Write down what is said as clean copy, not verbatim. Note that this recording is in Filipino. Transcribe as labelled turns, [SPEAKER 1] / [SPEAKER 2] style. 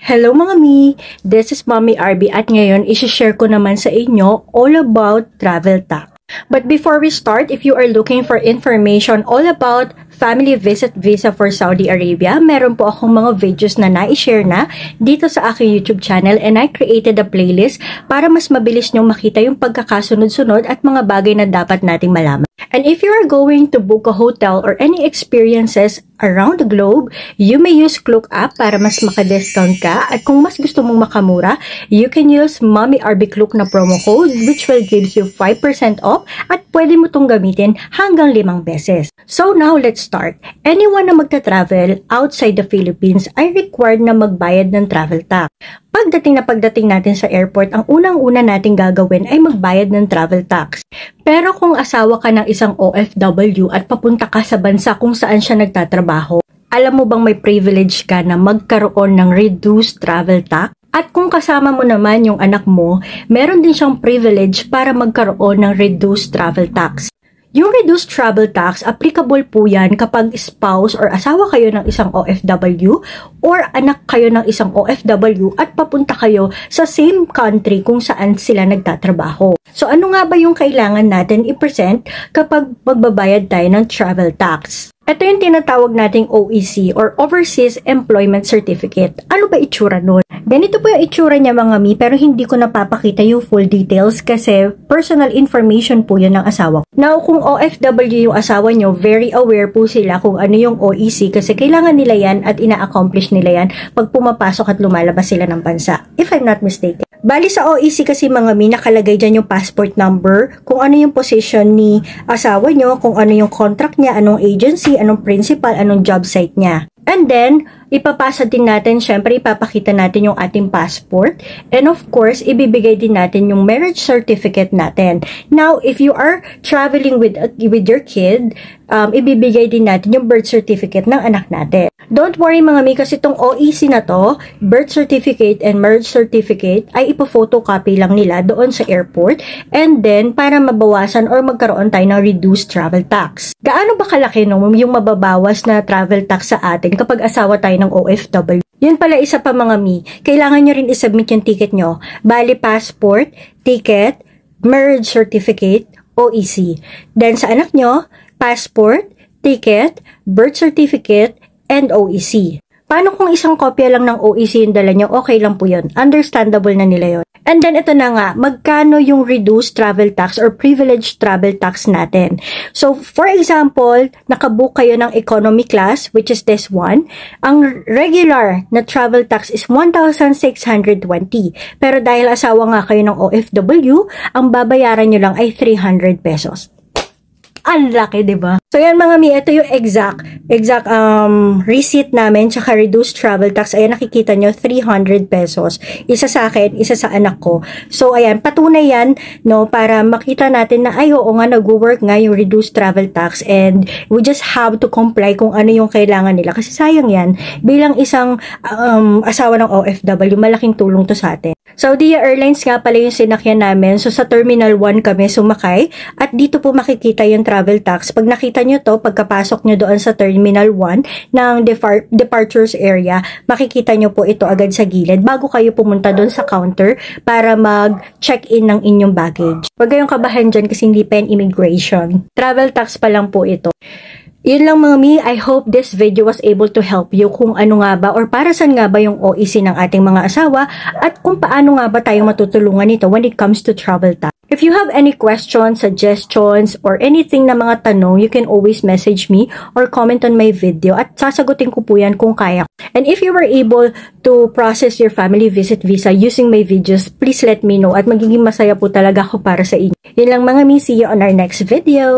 [SPEAKER 1] Hello mga mi! This is Mommy RB at ngayon isi-share ko naman sa inyo all about travel tax. But before we start, if you are looking for information all about family visit visa for Saudi Arabia, meron po akong mga videos na na-share na dito sa aking YouTube channel and I created a playlist para mas mabilis nyong makita yung pagkakasunod-sunod at mga bagay na dapat nating malaman. And if you are going to book a hotel or any experiences around the globe, you may use Klook app para mas maka-discount ka. At kung mas gusto mong makamura, you can use Mommy RB Klook na promo code which will give you 5% off at pwede mo itong gamitin hanggang 5 beses. So now, let's start. Anyone na magta-travel outside the Philippines ay required na magbayad ng travel tax. Pagdating natin sa airport, ang unang-una nating gagawin ay magbayad ng travel tax. Pero kung asawa ka ng isang OFW at papunta ka sa bansa kung saan siya nagtatrabaho, alam mo bang may privilege ka na magkaroon ng reduced travel tax? At kung kasama mo naman yung anak mo, meron din siyang privilege para magkaroon ng reduced travel tax. Yung reduced travel tax, applicable po yan kapag spouse or asawa kayo ng isang OFW or anak kayo ng isang OFW at papunta kayo sa same country kung saan sila nagtatrabaho. So ano nga ba yung kailangan natin i-present kapag magbabayad tayo ng travel tax? Ito yung tinatawag nating OEC or Overseas Employment Certificate. Ano ba itsura nun? Ganito po yung itsura niya mga mi, pero hindi ko napapakita yung full details kasi personal information po yun ng asawa ko. Now, kung OFW yung asawa nyo, very aware po sila kung ano yung OEC kasi kailangan nila yan at ina-accomplish nila yan pag pumapasok at lumalabas sila ng bansa. If I'm not mistaken. Bali sa OEC kasi mga mi, nakalagay dyan yung passport number, kung ano yung position ni asawa nyo, kung ano yung contract niya, anong agency, anong principal, anong job site niya. And then, ipapasa din natin, syempre ipapakita natin yung ating passport. And of course, ibibigay din natin yung marriage certificate natin. Now, if you are traveling with your kid, ibibigay din natin yung birth certificate ng anak natin. Don't worry mga mi, kasi itong OEC na to, birth certificate and marriage certificate, ay ipa-photocopy lang nila doon sa airport. And then, para mabawasan or magkaroon tayo ng reduced travel tax. Gaano ba kalaki no, yung mababawas na travel tax sa atin kapag asawa tayo ng OFW? Yun pala isa pa mga mi, kailangan nyo rin isubmit yung ticket nyo. Bali, passport, ticket, marriage certificate, OEC. Then sa anak nyo, passport, ticket, birth certificate, and OEC. Paano kung isang kopya lang ng OEC yung dala nyo? Okay lang po yun. Understandable na nila yun. And then ito na nga, magkano yung reduced travel tax or privileged travel tax natin? So for example, nakabook kayo ng economy class, which is this one. Ang regular na travel tax is 1,620. Pero dahil asawa nga kayo ng OFW, ang babayaran nyo lang ay 300 pesos. Ang laki, diba? So yan mga mi, ito yung exact receipt namin tsaka reduced travel tax. Ayan, nakikita nyo, 300 pesos. Isa sa akin, isa sa anak ko. So ayan, patunay yan, no, para makita natin na ay oo nga, nag-work nga yung reduced travel tax and we just have to comply kung ano yung kailangan nila. Kasi sayang yan, bilang isang asawa ng OFW, malaking tulong to sa atin. Saudi Airlines nga pala yung sinakyan namin. So sa Terminal 1 kami sumakay at dito po makikita yung travel tax. Pag nakita nyo to, pagkapasok nyo doon sa Terminal 1 ng departures area, makikita nyo po ito agad sa gilid bago kayo pumunta doon sa counter para mag-check-in ng inyong baggage. Huwag kayong kabahan dyan kasi hindi pa yung immigration. Travel tax pa lang po ito. Yun lang mga mi, I hope this video was able to help you kung ano nga ba or para saan nga ba yung OEC ng ating mga asawa at kung paano nga ba tayo matutulungan nito when it comes to travel tax. If you have any questions, suggestions, or anything na mga tanong, you can always message me or comment on my video at sasagutin ko po yan kung kaya. And if you were able to process your family visit visa using my videos, please let me know at magiging masaya po talaga ako para sa inyo. Yun lang mga mi, see you on our next video.